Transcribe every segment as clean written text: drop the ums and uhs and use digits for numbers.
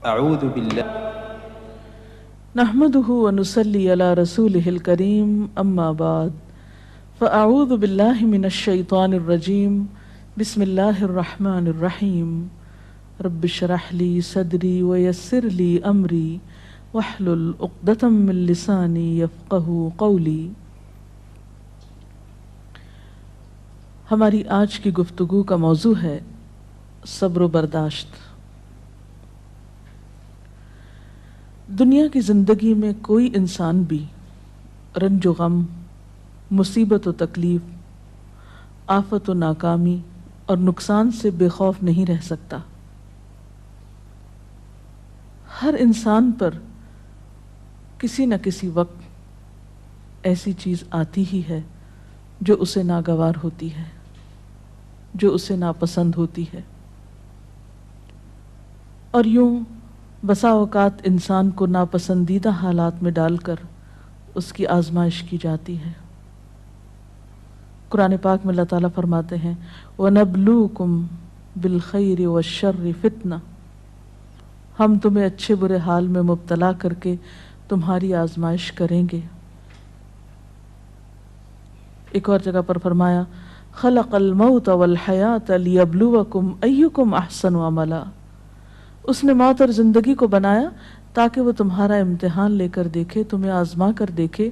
اعوذ باللہ نحمده ونصلي على رسوله الكريم اما بعد فاعوذ بالله من الشيطان الرجيم بسم الله الرحمن الرحيم رب اشرح لي صدري ويسر لي امري واحلل عقدة من لساني يفقهوا قولي۔ ہماری آج کی گفتگو کا موضوع ہے صبر و برداشت۔ دنیا کی زندگی میں کوئی انسان بھی رنج و غم، مصیبت و تکلیف، آفت و ناکامی اور نقصان سے بے خوف نہیں رہ سکتا۔ ہر انسان پر کسی نہ کسی وقت ایسی چیز آتی ہی ہے جو اسے ناگوار ہوتی ہے، جو اسے ناپسند ہوتی ہے، اور یوں بسا اوقات انسان کو ناپسندیدہ حالات میں ڈال کر اس کی آزمائش کی جاتی ہے۔ قرآن پاک میں اللہ تعالیٰ فرماتے ہیں وَنَبْلُوكُمْ بِالْخَيْرِ وَالشَّرِّ فِتْنَةً، ہم تمہیں اچھے برے حال میں مبتلا کر کے تمہاری آزمائش کریں گے۔ ایک اور جگہ پر فرمایا خلق الموت والحیات لیبلوکم ایکم احسن عملا، اس نے موت اور زندگی کو بنایا تاکہ وہ تمہارا امتحان لے کر دیکھے، تمہیں آزما کر دیکھے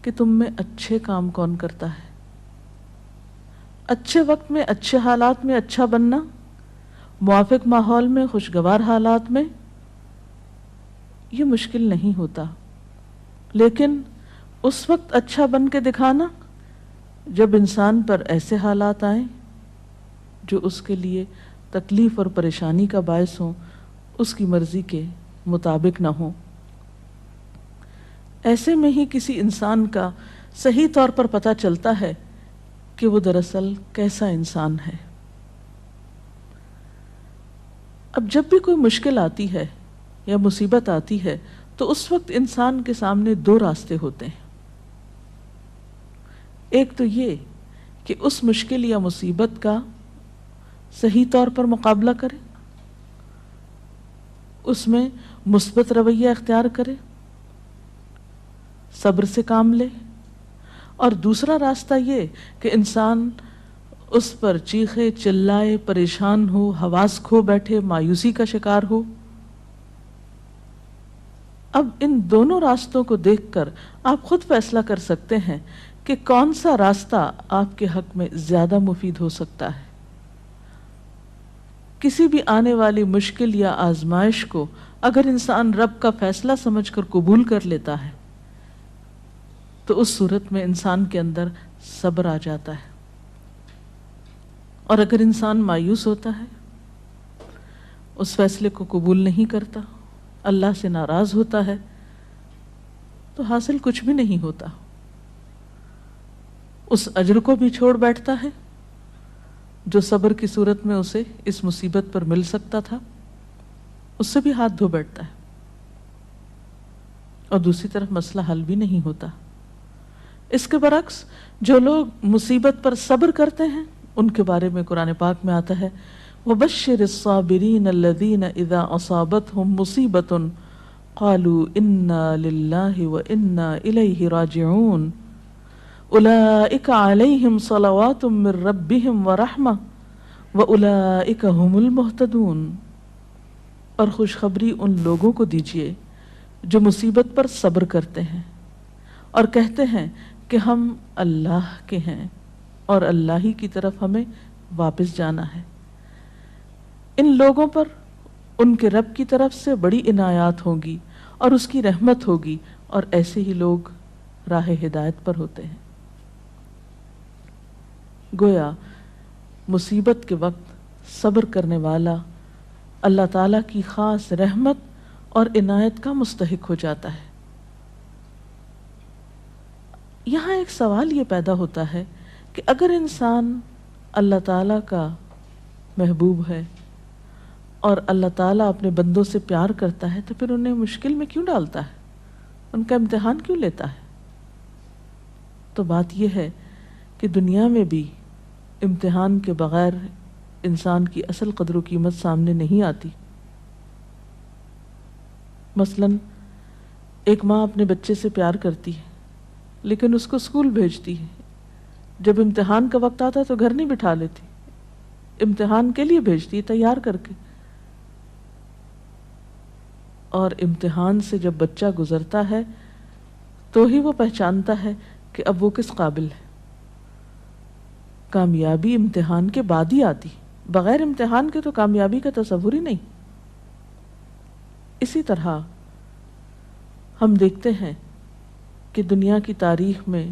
کہ تم میں اچھے کام کون کرتا ہے۔ اچھے وقت میں، اچھے حالات میں اچھا بننا، موافق ماحول میں، خوشگوار حالات میں، یہ مشکل نہیں ہوتا، لیکن اس وقت اچھا بن کے دکھانا جب انسان پر ایسے حالات آئیں جو اس کے لیے تکلیف اور پریشانی کا باعث ہوں، اس کی مرضی کے مطابق نہ ہو، ایسے میں ہی کسی انسان کا صحیح طور پر پتہ چلتا ہے کہ وہ دراصل کیسا انسان ہے۔ اب جب بھی کوئی مشکل آتی ہے یا مصیبت آتی ہے تو اس وقت انسان کے سامنے دو راستے ہوتے ہیں۔ ایک تو یہ کہ اس مشکل یا مصیبت کا صحیح طور پر مقابلہ کرے، اس میں مثبت رویہ اختیار کرے، صبر سے کام لے، اور دوسرا راستہ یہ کہ انسان اس پر چیخے چلائے، پریشان ہو، حواس کھو بیٹھے، مایوسی کا شکار ہو۔ اب ان دونوں راستوں کو دیکھ کر آپ خود فیصلہ کر سکتے ہیں کہ کون سا راستہ آپ کے حق میں زیادہ مفید ہو سکتا ہے۔ کسی بھی آنے والی مشکل یا آزمائش کو اگر انسان رب کا فیصلہ سمجھ کر قبول کر لیتا ہے تو اس صورت میں انسان کے اندر صبر آ جاتا ہے، اور اگر انسان مایوس ہوتا ہے، اس فیصلے کو قبول نہیں کرتا، اللہ سے ناراض ہوتا ہے، تو حاصل کچھ بھی نہیں ہوتا، اس اجر کو بھی چھوڑ بیٹھتا ہے جو صبر کی صورت میں اسے اس مصیبت پر مل سکتا تھا، اس سے بھی ہاتھ دھو بیٹھتا ہے، اور دوسری طرف مسئلہ حل بھی نہیں ہوتا۔ اس کے برعکس جو لوگ مصیبت پر صبر کرتے ہیں ان کے بارے میں قرآن پاک میں آتا ہے وَبَشِّرِ الصَّابِرِينَ الَّذِينَ إِذَا أَصَابَتْهُمْ مُصِيبَةٌ قَالُوا إِنَّا لِلَّهِ وَإِنَّا إِلَيْهِ رَاجِعُونَ أُولَئِكَ عَلَيْهِمْ صَلَوَاتٌ مِّن رَّبِّهِمْ وَرَحْمَةٌ وَأُولَئِكَ هُمُ الْمُهْتَدُونَ، اور خوشخبری ان لوگوں کو دیجیے جو مصیبت پر صبر کرتے ہیں اور کہتے ہیں کہ ہم اللہ کے ہیں اور اللہ ہی کی طرف ہمیں واپس جانا ہے۔ ان لوگوں پر ان کے رب کی طرف سے بڑی عنایات ہوں گی اور اس کی رحمت ہوگی، اور ایسے ہی لوگ راہ ہدایت پر ہوتے ہیں۔ گویا مصیبت کے وقت صبر کرنے والا اللہ تعالیٰ کی خاص رحمت اور عنایت کا مستحق ہو جاتا ہے۔ یہاں ایک سوال یہ پیدا ہوتا ہے کہ اگر انسان اللہ تعالیٰ کا محبوب ہے اور اللہ تعالیٰ اپنے بندوں سے پیار کرتا ہے تو پھر انہیں مشکل میں کیوں ڈالتا ہے، ان کا امتحان کیوں لیتا ہے؟ تو بات یہ ہے کہ دنیا میں بھی امتحان کے بغیر انسان کی اصل قدر و قیمت سامنے نہیں آتی۔ مثلاً ایک ماں اپنے بچے سے پیار کرتی ہے لیکن اس کو اسکول بھیجتی ہے، جب امتحان کا وقت آتا ہے تو گھر نہیں بٹھا لیتی، امتحان کے لیے بھیجتی ہے تیار کر کے، اور امتحان سے جب بچہ گزرتا ہے تو ہی وہ پہچانتا ہے کہ اب وہ کس قابل ہے۔ کامیابی امتحان کے بعد ہی آتی، بغیر امتحان کے تو کامیابی کا تصور ہی نہیں۔ اسی طرح ہم دیکھتے ہیں کہ دنیا کی تاریخ میں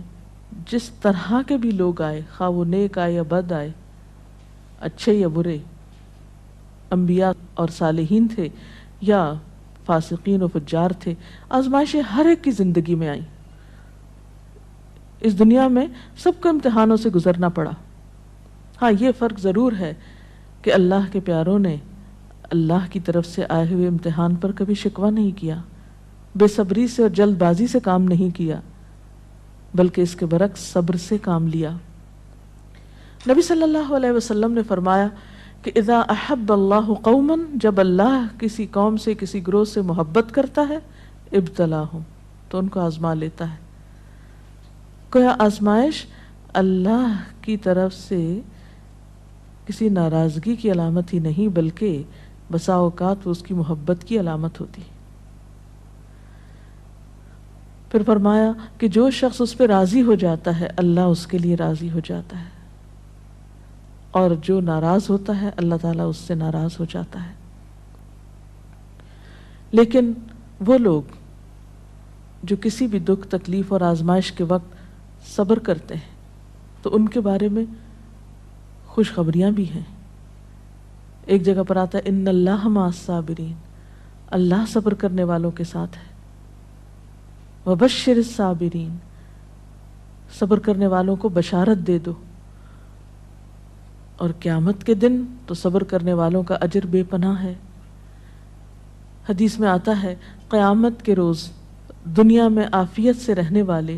جس طرح کے بھی لوگ آئے، خواہ وہ نیک آئے یا بد آئے، اچھے یا برے، انبیاء اور صالحین تھے یا فاسقین و فجار تھے، آزمائشیں ہر ایک کی زندگی میں آئیں۔ اس دنیا میں سب کو امتحانوں سے گزرنا پڑا۔ ہاں، یہ فرق ضرور ہے کہ اللہ کے پیاروں نے اللہ کی طرف سے آئے ہوئے امتحان پر کبھی شکوہ نہیں کیا، بے صبری سے اور جلد بازی سے کام نہیں کیا، بلکہ اس کے برعکس صبر سے کام لیا۔ نبی صلی اللہ علیہ وسلم نے فرمایا کہ اذا احب اللہ قوما، جب اللہ کسی قوم سے، کسی گروہ سے محبت کرتا ہے، ابتلاہم، تو ان کو آزما لیتا ہے۔ گویا آزمائش اللہ کی طرف سے کسی ناراضگی کی علامت ہی نہیں، بلکہ بسا اوقات وہ اس کی محبت کی علامت ہوتی۔ پھر فرمایا کہ جو شخص اس پہ راضی ہو جاتا ہے اللہ اس کے لیے راضی ہو جاتا ہے، اور جو ناراض ہوتا ہے اللہ تعالیٰ اس سے ناراض ہو جاتا ہے۔ لیکن وہ لوگ جو کسی بھی دکھ، تکلیف اور آزمائش کے وقت صبر کرتے ہیں تو ان کے بارے میں خوشخبریاں بھی ہیں۔ ایک جگہ پر آتا ہے ان اللہ مع الصابرین، اللہ صبر کرنے والوں کے ساتھ ہے۔ وبشر الصابرین، صبر کرنے والوں کو بشارت دے دو۔ اور قیامت کے دن تو صبر کرنے والوں کا اجر بے پناہ ہے۔ حدیث میں آتا ہے قیامت کے روز دنیا میں عافیت سے رہنے والے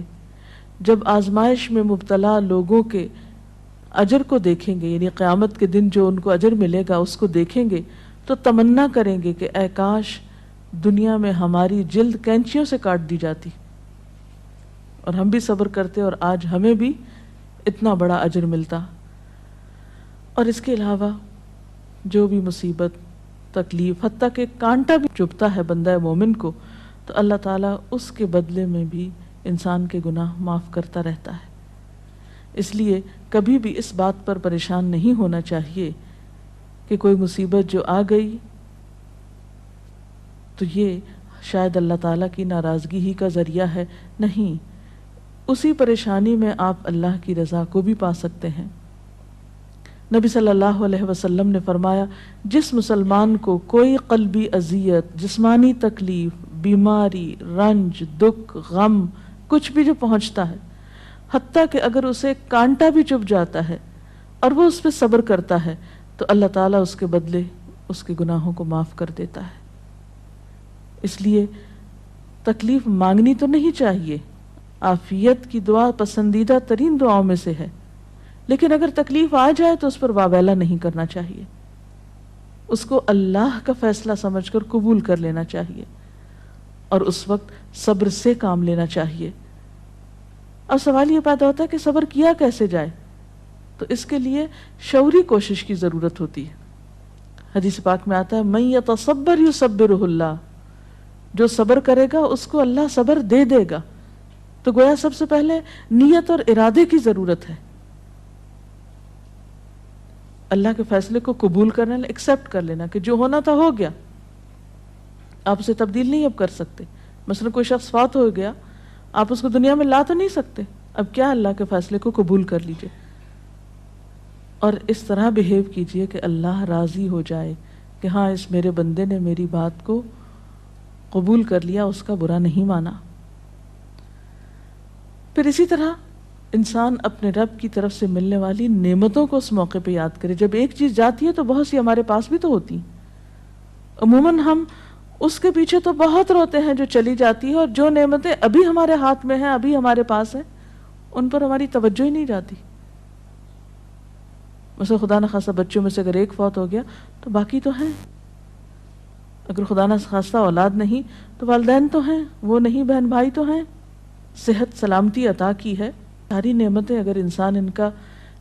جب آزمائش میں مبتلا لوگوں کے اجر کو دیکھیں گے، یعنی قیامت کے دن جو ان کو اجر ملے گا اس کو دیکھیں گے تو تمنا کریں گے کہ اے کاش دنیا میں ہماری جلد کینچیوں سے کاٹ دی جاتی اور ہم بھی صبر کرتے اور آج ہمیں بھی اتنا بڑا اجر ملتا۔ اور اس کے علاوہ جو بھی مصیبت، تکلیف، حتیٰ کہ کانٹا بھی چبھتا ہے بندہ مومن کو تو اللہ تعالیٰ اس کے بدلے میں بھی انسان کے گناہ معاف کرتا رہتا ہے۔ اس لیے کبھی بھی اس بات پر پریشان نہیں ہونا چاہیے کہ کوئی مصیبت جو آ گئی تو یہ شاید اللہ تعالیٰ کی ناراضگی ہی کا ذریعہ ہے، نہیں، اسی پریشانی میں آپ اللہ کی رضا کو بھی پا سکتے ہیں۔ نبی صلی اللہ علیہ وسلم نے فرمایا جس مسلمان کو کوئی قلبی اذیت، جسمانی تکلیف، بیماری، رنج، دکھ، غم، کچھ بھی جو پہنچتا ہے، حتیٰ کہ اگر اسے کانٹا بھی چبھ جاتا ہے اور وہ اس پہ صبر کرتا ہے تو اللہ تعالیٰ اس کے بدلے اس کے گناہوں کو معاف کر دیتا ہے۔ اس لیے تکلیف مانگنی تو نہیں چاہیے، عافیت کی دعا پسندیدہ ترین دعاؤں میں سے ہے، لیکن اگر تکلیف آ جائے تو اس پر واویلا نہیں کرنا چاہیے، اس کو اللہ کا فیصلہ سمجھ کر قبول کر لینا چاہیے اور اس وقت صبر سے کام لینا چاہیے۔ اب سوال یہ پیدا ہوتا ہے کہ صبر کیا کیسے جائے؟ تو اس کے لیے شعوری کوشش کی ضرورت ہوتی ہے۔ حدیث پاک میں آتا ہے من یتصبر یصبرہ اللہ، جو صبر کرے گا اس کو اللہ صبر دے دے گا۔ تو گویا سب سے پہلے نیت اور ارادے کی ضرورت ہے، اللہ کے فیصلے کو قبول کرنا، ایکسپٹ کر لینا کہ جو ہونا تھا ہو گیا، آپ اسے تبدیل نہیں اب کر سکتے۔ مثلا کوئی شخص فوت ہو گیا، آپ اس کو دنیا میں لا تو نہیں سکتے، اب کیا اللہ کے فیصلے کو قبول کر لیجئے اور اس طرح بہیو کیجئے کہ اللہ راضی ہو جائے کہ ہاں اس میرے بندے نے میری بات کو قبول کر لیا، اس کا برا نہیں مانا۔ پھر اسی طرح انسان اپنے رب کی طرف سے ملنے والی نعمتوں کو اس موقع پہ یاد کرے۔ جب ایک چیز جاتی ہے تو بہت سی ہمارے پاس بھی تو ہوتی ہیں، عموماً ہم اس کے پیچھے تو بہت روتے ہیں جو چلی جاتی ہے، اور جو نعمتیں ابھی ہمارے ہاتھ میں ہیں، ابھی ہمارے پاس ہیں، ان پر ہماری توجہ ہی نہیں جاتی۔ مثلا خدا نخواستہ بچوں میں سے اگر ایک فوت ہو گیا تو باقی تو ہیں، اگر خدا نہ خواستہ اولاد نہیں تو والدین تو ہیں، وہ نہیں بہن بھائی تو ہیں، صحت سلامتی عطا کی ہے، ساری نعمتیں اگر انسان ان کا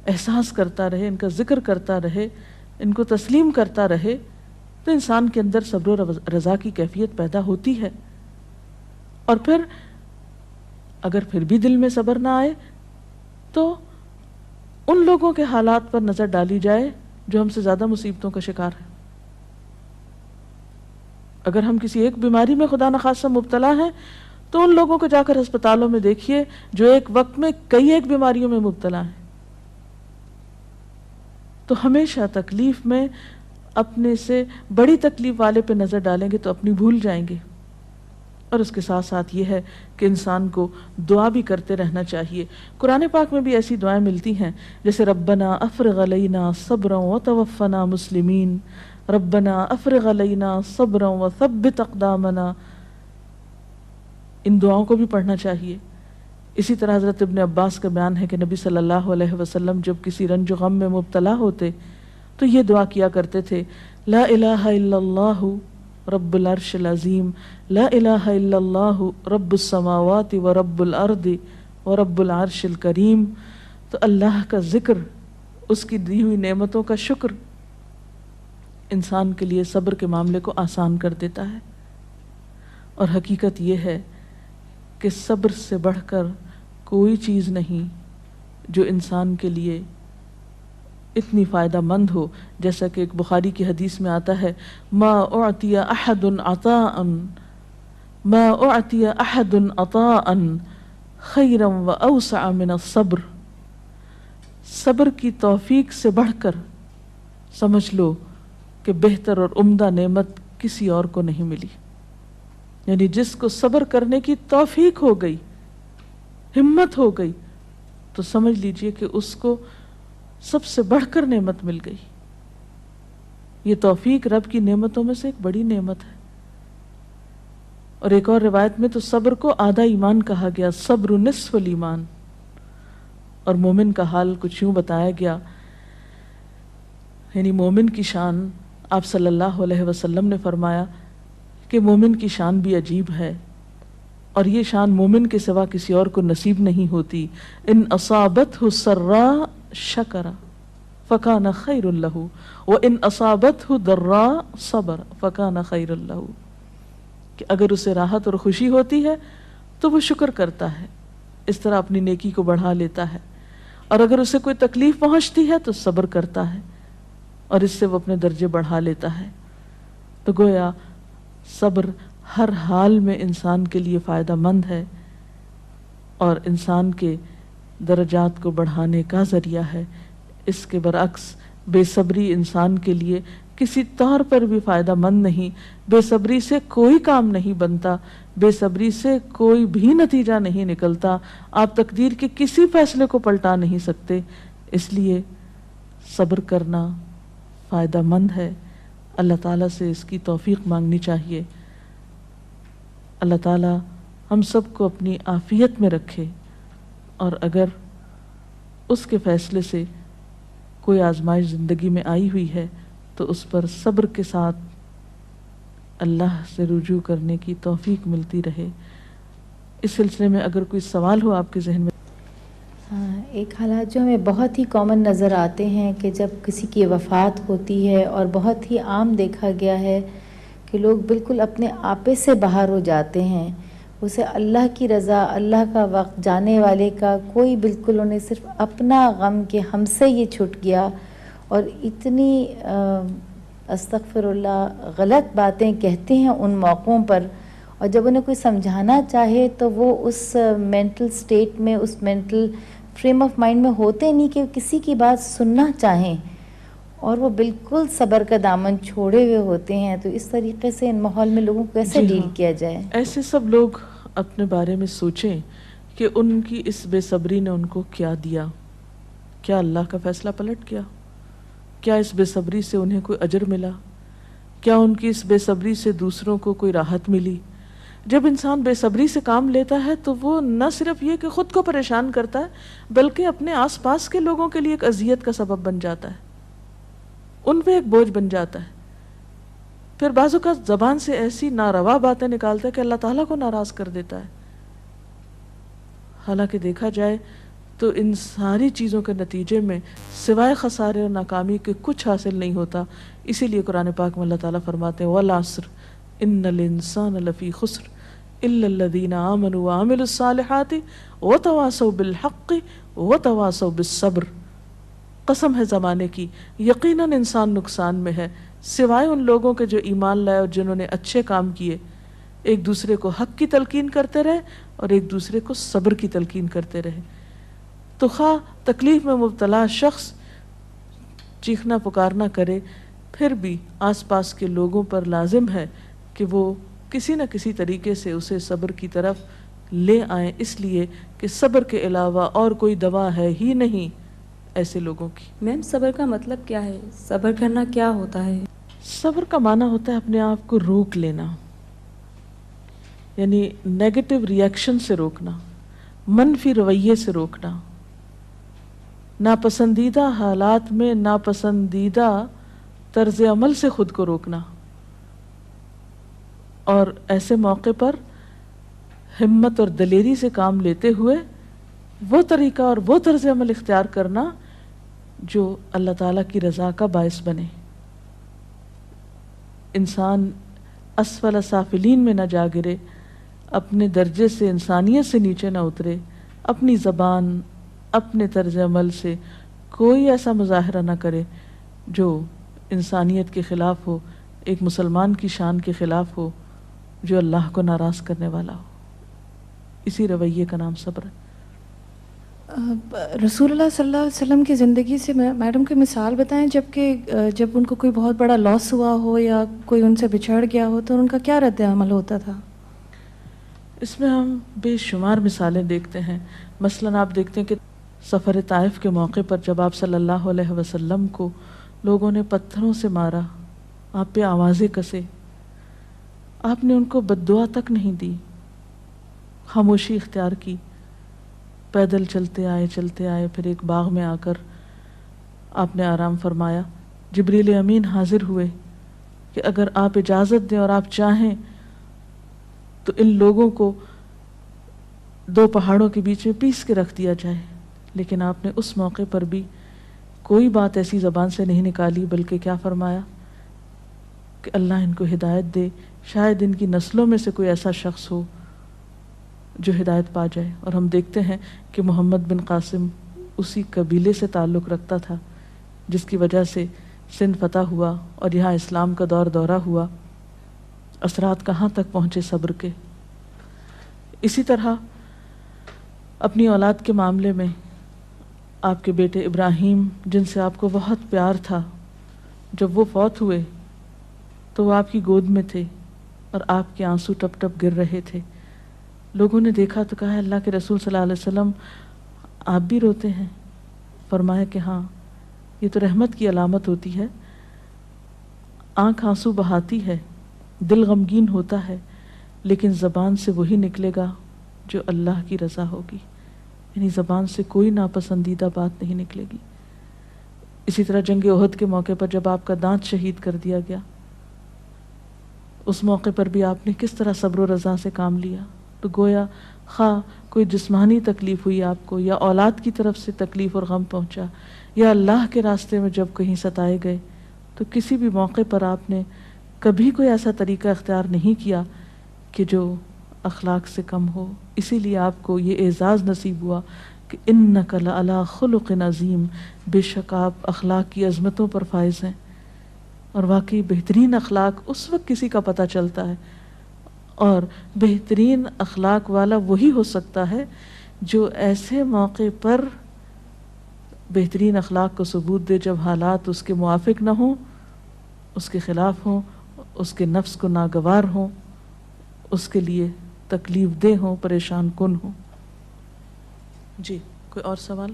احساس کرتا رہے، ان کا ذکر کرتا رہے، ان کو تسلیم کرتا رہے، تو انسان کے اندر صبر و رضا کی کیفیت پیدا ہوتی ہے۔ اور پھر اگر پھر بھی دل میں صبر نہ آئے تو ان لوگوں کے حالات پر نظر ڈالی جائے جو ہم سے زیادہ مصیبتوں کا شکار ہیں۔ اگر ہم کسی ایک بیماری میں خدا نخواستہ مبتلا ہیں تو ان لوگوں کو جا کر ہسپتالوں میں دیکھیے جو ایک وقت میں کئی ایک بیماریوں میں مبتلا ہیں۔ تو ہمیشہ تکلیف میں اپنے سے بڑی تکلیف والے پہ نظر ڈالیں گے تو اپنی بھول جائیں گے۔ اور اس کے ساتھ ساتھ یہ ہے کہ انسان کو دعا بھی کرتے رہنا چاہیے۔ قرآن پاک میں بھی ایسی دعائیں ملتی ہیں جیسے ربنا افرغ علینا صبرا وتوفنا مسلمین، ربنا افرغ علینا صبرا وثبت اقدامنا، ان دعاؤں کو بھی پڑھنا چاہیے۔ اسی طرح حضرت ابن عباس کا بیان ہے کہ نبی صلی اللہ علیہ وسلم جب کسی رنج و غم میں مبتلا ہوتے تو یہ دعا کیا کرتے تھے، لا الہ الا اللہ رب العرش العظیم، لا الہ الا اللہ رب السماوات و رب الارض و رب العرش الکریم۔ تو اللہ کا ذکر، اس کی دی ہوئی نعمتوں کا شکر انسان کے لیے صبر کے معاملے کو آسان کر دیتا ہے۔ اور حقیقت یہ ہے کہ صبر سے بڑھ کر کوئی چیز نہیں جو انسان کے لیے اتنی فائدہ مند ہو، جیسا کہ ایک بخاری کی حدیث میں آتا ہے، ما اعطی احد عطاء ما اعطی احد عطاء خیرا واوسع من الصبر۔ صبر کی توفیق سے بڑھ کر سمجھ لو کہ بہتر اور عمدہ نعمت کسی اور کو نہیں ملی۔ یعنی جس کو صبر کرنے کی توفیق ہو گئی، ہمت ہو گئی، تو سمجھ لیجئے کہ اس کو سب سے بڑھ کر نعمت مل گئی۔ یہ توفیق رب کی نعمتوں میں سے ایک بڑی نعمت ہے۔ اور ایک اور روایت میں تو صبر کو آدھا ایمان کہا گیا، صبر نصف الایمان۔ اور مومن کا حال کچھ یوں بتایا گیا، یعنی مومن کی شان آپ صلی اللہ علیہ وسلم نے فرمایا کہ مومن کی شان بھی عجیب ہے، اور یہ شان مومن کے سوا کسی اور کو نصیب نہیں ہوتی۔ ان اصابتہ سراء شکر فکان خیر لہ وان اصابتہ ضراء صبر فکان خیر لہ، کہ اگر اسے راحت اور خوشی ہوتی ہے تو وہ شکر کرتا ہے، اس طرح اپنی نیکی کو بڑھا لیتا ہے، اور اگر اسے کوئی تکلیف پہنچتی ہے تو صبر کرتا ہے، اور اس سے وہ اپنے درجے بڑھا لیتا ہے۔ تو گویا صبر ہر حال میں انسان کے لیے فائدہ مند ہے اور انسان کے درجات کو بڑھانے کا ذریعہ ہے۔ اس کے برعکس بے صبری انسان کے لیے کسی طور پر بھی فائدہ مند نہیں۔ بے صبری سے کوئی کام نہیں بنتا، بے صبری سے کوئی بھی نتیجہ نہیں نکلتا، آپ تقدیر کے کسی فیصلے کو پلٹا نہیں سکتے۔ اس لیے صبر کرنا فائدہ مند ہے۔ اللہ تعالیٰ سے اس کی توفیق مانگنی چاہیے۔ اللہ تعالیٰ ہم سب کو اپنی عافیت میں رکھے، اور اگر اس کے فیصلے سے کوئی آزمائش زندگی میں آئی ہوئی ہے تو اس پر صبر کے ساتھ اللہ سے رجوع کرنے کی توفیق ملتی رہے۔ اس سلسلے میں اگر کوئی سوال ہو آپ کے ذہن میں۔ ایک حالات جو ہمیں بہت ہی کامن نظر آتے ہیں کہ جب کسی کی وفات ہوتی ہے، اور بہت ہی عام دیکھا گیا ہے کہ لوگ بالکل اپنے آپے سے باہر ہو جاتے ہیں، اسے اللہ کی رضا، اللہ کا وقت، جانے والے کا کوئی بالکل انہیں صرف اپنا غم کہ ہم سے یہ چھٹ گیا، اور اتنی استغفر اللہ غلط باتیں کہتے ہیں ان موقعوں پر، اور جب انہیں کوئی سمجھانا چاہے تو وہ اس مینٹل سٹیٹ میں، اس مینٹل فریم آف مائنڈ میں ہوتے نہیں کہ کسی کی بات سننا چاہیں، اور وہ بالکل صبر کا دامن چھوڑے ہوئے ہوتے ہیں۔ تو اس طریقے سے ان ماحول میں لوگوں کو کیسے ڈیل کیا جائے؟ ایسے سب لوگ اپنے بارے میں سوچیں کہ ان کی اس بے صبری نے ان کو کیا دیا، کیا اللہ کا فیصلہ پلٹ گیا، کیا اس بے صبری سے انہیں کوئی اجر ملا، کیا ان کی اس بے صبری سے دوسروں کو کوئی راحت ملی۔ جب انسان بے صبری سے کام لیتا ہے تو وہ نہ صرف یہ کہ خود کو پریشان کرتا ہے بلکہ اپنے آس پاس کے لوگوں کے لیے ایک اذیت کا سبب بن جاتا ہے، ان پہ ایک بوجھ بن جاتا ہے۔ پھر بعض اوقات زبان سے ایسی ناروا باتیں نکالتا ہے کہ اللہ تعالیٰ کو ناراض کر دیتا ہے. حالانکہ دیکھا جائے تو ان ساری چیزوں کے نتیجے میں سوائے خسارے اور ناکامی کے کچھ حاصل نہیں ہوتا. اسی لیے قرآن پاک میں اللہ تعالیٰ فرماتے ہیں والعصر ان الانسان لفی خسر الا الذین آمنوا وعملوا الصالحات وتواصوا بالحق وتواصوا بالصبر. قسم ہے زمانے کی، یقیناً انسان نقصان میں ہے سوائے ان لوگوں کے جو ایمان لائے اور جنہوں نے اچھے کام کیے، ایک دوسرے کو حق کی تلقین کرتے رہے اور ایک دوسرے کو صبر کی تلقین کرتے رہے. تو خواہ تکلیف میں مبتلا شخص چیخنا پکارنا کرے، پھر بھی آس پاس کے لوگوں پر لازم ہے کہ وہ کسی نہ کسی طریقے سے اسے صبر کی طرف لے آئیں، اس لیے کہ صبر کے علاوہ اور کوئی دوا ہے ہی نہیں ایسے لوگوں کی. میم صبر کا مطلب کیا ہے؟ صبر کرنا کیا ہوتا ہے؟ صبر کا معنی ہوتا ہے اپنے آپ کو روک لینا، یعنی نیگیٹو ریئیکشن سے روکنا، منفی رویے سے روکنا، ناپسندیدہ حالات میں ناپسندیدہ طرز عمل سے خود کو روکنا، اور ایسے موقع پر ہمت اور دلیری سے کام لیتے ہوئے وہ طریقہ اور وہ طرز عمل اختیار کرنا جو اللہ تعالیٰ کی رضا کا باعث بنے. انسان اسفل سافلین میں نہ جا گرے، اپنے درجے سے انسانیت سے نیچے نہ اترے، اپنی زبان اپنے طرز عمل سے کوئی ایسا مظاہرہ نہ کرے جو انسانیت کے خلاف ہو، ایک مسلمان کی شان کے خلاف ہو، جو اللہ کو ناراض کرنے والا ہو. اسی رویے کا نام صبر ہے. رسول اللہ صلی اللہ علیہ وسلم کی زندگی سے میڈم کوئی مثال بتائیں جب ان کو کوئی بہت بڑا لاس ہوا ہو یا کوئی ان سے بچھڑ گیا ہو تو ان کا کیا رد عمل ہوتا تھا؟ اس میں ہم بے شمار مثالیں دیکھتے ہیں. مثلاً آپ دیکھتے ہیں کہ سفر طائف کے موقع پر جب آپ صلی اللہ علیہ وسلم کو لوگوں نے پتھروں سے مارا، آپ پہ آوازیں کسے، آپ نے ان کو بد دعا تک نہیں دی، خاموشی اختیار کی، پیدل چلتے آئے، پھر ایک باغ میں آ کر آپ نے آرام فرمایا. جبریل امین حاضر ہوئے کہ اگر آپ اجازت دیں اور آپ چاہیں تو ان لوگوں کو دو پہاڑوں کے بیچ میں پیس کے رکھ دیا جائے. لیکن آپ نے اس موقع پر بھی کوئی بات ایسی زبان سے نہیں نکالی، بلکہ کیا فرمایا کہ اللہ ان کو ہدایت دے، شاید ان کی نسلوں میں سے کوئی ایسا شخص ہو جو ہدایت پا جائے. اور ہم دیکھتے ہیں کہ محمد بن قاسم اسی قبیلے سے تعلق رکھتا تھا جس کی وجہ سے سندھ فتح ہوا اور یہاں اسلام کا دورہ ہوا. اثرات کہاں تک پہنچے صبر کے. اسی طرح اپنی اولاد کے معاملے میں آپ کے بیٹے ابراہیم، جن سے آپ کو بہت پیار تھا، جب وہ فوت ہوئے تو وہ آپ کی گود میں تھے اور آپ کے آنسو ٹپ ٹپ گر رہے تھے. لوگوں نے دیکھا تو کہا اللہ کے رسول صلی اللہ علیہ وسلم آپ بھی روتے ہیں؟ فرمایا کہ ہاں، یہ تو رحمت کی علامت ہوتی ہے. آنکھ آنسو بہاتی ہے، دل غمگین ہوتا ہے، لیکن زبان سے وہی نکلے گا جو اللہ کی رضا ہوگی، یعنی زبان سے کوئی ناپسندیدہ بات نہیں نکلے گی. اسی طرح جنگ احد کے موقع پر جب آپ کا دانت شہید کر دیا گیا، اس موقع پر بھی آپ نے کس طرح صبر و رضا سے کام لیا. تو گویا خواہ کوئی جسمانی تکلیف ہوئی آپ کو، یا اولاد کی طرف سے تکلیف اور غم پہنچا، یا اللہ کے راستے میں جب کہیں ستائے گئے، تو کسی بھی موقع پر آپ نے کبھی کوئی ایسا طریقہ اختیار نہیں کیا کہ جو اخلاق سے کم ہو. اسی لیے آپ کو یہ اعزاز نصیب ہوا کہ انک لعلی خلق عظیم، بے شک آپ اخلاق کی عظمتوں پر فائز ہیں. اور واقعی بہترین اخلاق اس وقت کسی کا پتہ چلتا ہے، اور بہترین اخلاق والا وہی ہو سکتا ہے جو ایسے موقع پر بہترین اخلاق کو ثبوت دے جب حالات اس کے موافق نہ ہوں، اس کے خلاف ہوں، اس کے نفس کو ناگوار ہوں، اس کے لیے تکلیف دہ ہوں، پریشان کن ہوں. جی کوئی اور سوال؟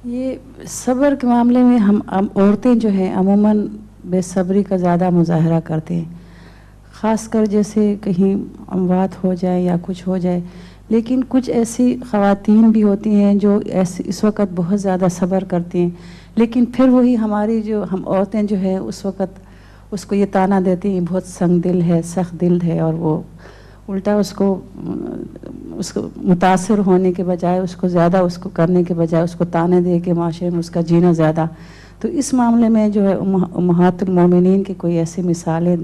یہ صبر کے معاملے میں ہم عورتیں جو ہیں عموماً بے صبری کا زیادہ مظاہرہ کرتے ہیں، خاص کر جیسے کہیں اموات ہو جائے یا کچھ ہو جائے. لیکن کچھ ایسی خواتین بھی ہوتی ہیں جو اس وقت بہت زیادہ صبر کرتی ہیں، لیکن پھر وہی ہماری جو ہم عورتیں جو ہیں اس وقت اس کو یہ تانا دیتی ہیں بہت سنگ دل ہے، سخت دل ہے، اور وہ الٹا اس کو متاثر ہونے کے بجائے، اس کو زیادہ اس کو کرنے کے بجائے اس کو تانے دے کے معاشرے میں اس کا جینا زیادہ. تو اس معاملے میں جو ہے امہات المومنین کی کوئی ایسی مثالیں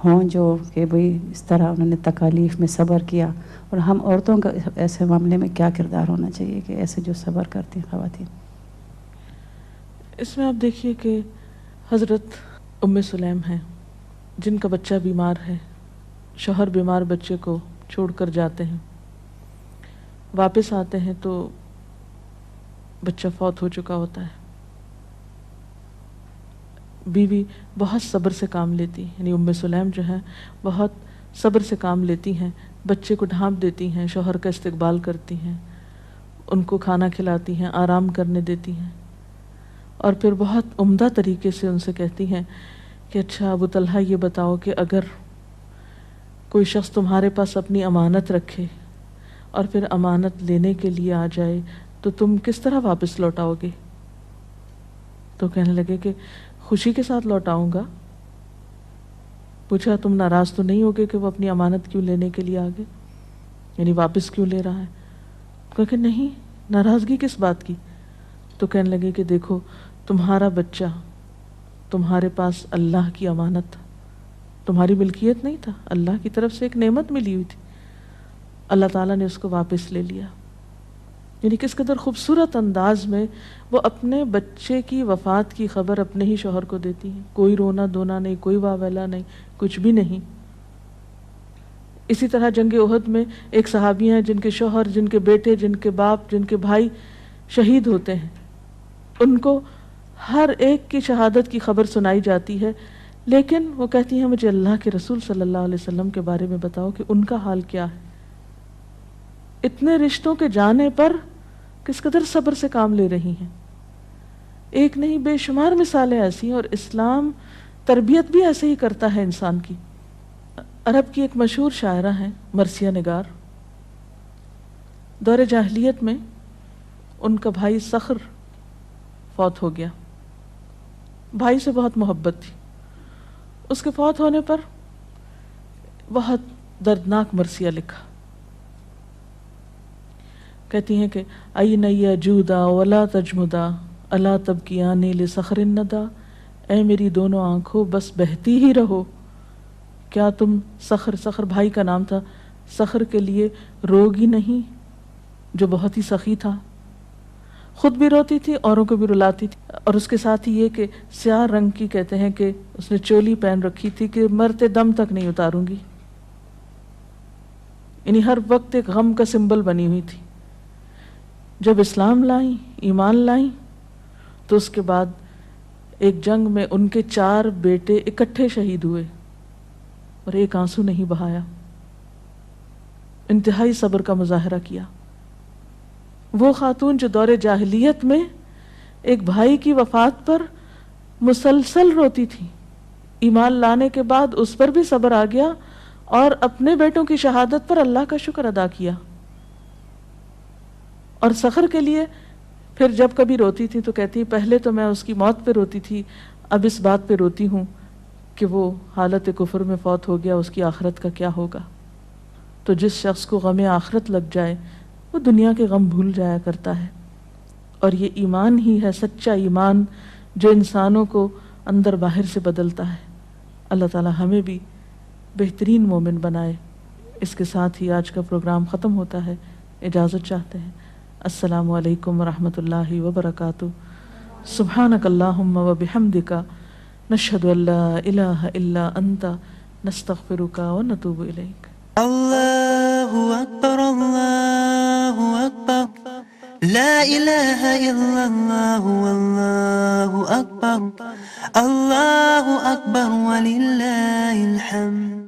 ہوں جو کہ بھئی اس طرح انہوں نے تکالیف میں صبر کیا، اور ہم عورتوں کا ایسے معاملے میں کیا کردار ہونا چاہیے کہ ایسے جو صبر کرتی ہیں خواتین. اس میں آپ دیکھیے کہ حضرت ام سلیم ہیں جن کا بچہ بیمار ہے، شوہر بیمار بچے کو چھوڑ کر جاتے ہیں، واپس آتے ہیں تو بچہ فوت ہو چکا ہوتا ہے. بیوی بہت صبر سے کام لیتی، یعنی ام سلیم جو ہیں بہت صبر سے کام لیتی ہیں، بچے کو ڈھانپ دیتی ہیں، شوہر کا استقبال کرتی ہیں، ان کو کھانا کھلاتی ہیں، آرام کرنے دیتی ہیں، اور پھر بہت عمدہ طریقے سے ان سے کہتی ہیں کہ اچھا ابو طلحہ یہ بتاؤ کہ اگر کوئی شخص تمہارے پاس اپنی امانت رکھے اور پھر امانت لینے کے لیے آ جائے تو تم کس طرح واپس لوٹاؤ گے؟ تو کہنے لگے کہ خوشی کے ساتھ لوٹاؤں گا. پوچھا تم ناراض تو نہیں ہوگے کہ وہ اپنی امانت کیوں لینے کے لیے آگے، یعنی واپس کیوں لے رہا ہے؟ کہا کہ نہیں، ناراضگی کس بات کی؟ تو کہنے لگے کہ دیکھو تمہارا بچہ تمہارے پاس اللہ کی امانت تھا، تمہاری ملکیت نہیں تھا، اللہ کی طرف سے ایک نعمت ملی ہوئی تھی، اللہ تعالیٰ نے اس کو واپس لے لیا. یعنی کس قدر خوبصورت انداز میں وہ اپنے بچے کی وفات کی خبر اپنے ہی شوہر کو دیتی ہیں، کوئی رونا دھونا نہیں، کوئی واویلا نہیں، کچھ بھی نہیں. اسی طرح جنگ احد میں ایک صحابی ہیں جن کے شوہر، جن کے بیٹے، جن کے باپ، جن کے بھائی شہید ہوتے ہیں، ان کو ہر ایک کی شہادت کی خبر سنائی جاتی ہے، لیکن وہ کہتی ہیں مجھے اللہ کے رسول صلی اللہ علیہ وسلم کے بارے میں بتاؤ کہ ان کا حال کیا ہے. اتنے رشتوں کے جانے پر کس قدر صبر سے کام لے رہی ہیں. ایک نہیں بے شمار مثالیں ایسی ہیں، اور اسلام تربیت بھی ایسے ہی کرتا ہے انسان کی. عرب کی ایک مشہور شاعرہ ہیں مرثیہ نگار. دور جاہلیت میں ان کا بھائی صخر فوت ہو گیا، بھائی سے بہت محبت تھی. اس کے فوت ہونے پر بہت دردناک مرثیہ لکھا. کہتی ہیں کہ این یجودا ولا تجمدا الا تبکیانی لصخر الندى، اے میری دونوں آنکھوں بس بہتی ہی رہو، کیا تم صخر بھائی کا نام تھا، صخر کے لیے روگی نہیں جو بہت ہی سخی تھا، خود بھی روتی تھی اوروں کو بھی رلاتی تھی. اور اس کے ساتھ ہی یہ کہ سیاہ رنگ کی کہتے ہیں کہ اس نے چولی پہن رکھی تھی کہ مرتے دم تک نہیں اتاروں گی، یعنی ہر وقت ایک غم کا سمبل بنی ہوئی تھی. جب اسلام لائیں، ایمان لائیں، تو اس کے بعد ایک جنگ میں ان کے 4 بیٹے اکٹھے شہید ہوئے اور ایک آنسو نہیں بہایا. انتہائی صبر کا مظاہرہ کیا. وہ خاتون جو دور جاہلیت میں ایک بھائی کی وفات پر مسلسل روتی تھی، ایمان لانے کے بعد اس پر بھی صبر آ گیا اور اپنے بیٹوں کی شہادت پر اللہ کا شکر ادا کیا. اور صخر کے لیے پھر جب کبھی روتی تھی تو کہتی پہلے تو میں اس کی موت پہ روتی تھی، اب اس بات پہ روتی ہوں کہ وہ حالت کفر میں فوت ہو گیا، اس کی آخرت کا کیا ہوگا. تو جس شخص کو غم آخرت لگ جائے وہ دنیا کے غم بھول جایا کرتا ہے. اور یہ ایمان ہی ہے سچا ایمان جو انسانوں کو اندر باہر سے بدلتا ہے. اللہ تعالی ہمیں بھی بہترین مومن بنائے. اس کے ساتھ ہی آج کا پروگرام ختم ہوتا ہے. اجازت چاہتے ہیں. السلام علیکم ورحمۃ اللہ وبرکاتہ. سبحانک اللہم وبحمدک، نشہد ان لا الہ الا انت، نستغفرک ونتوب الیک. اللہ اکبر اللہ اکبر، لا الہ الا اللہ واللہ اکبر، اللہ اکبر وللہ الحمد.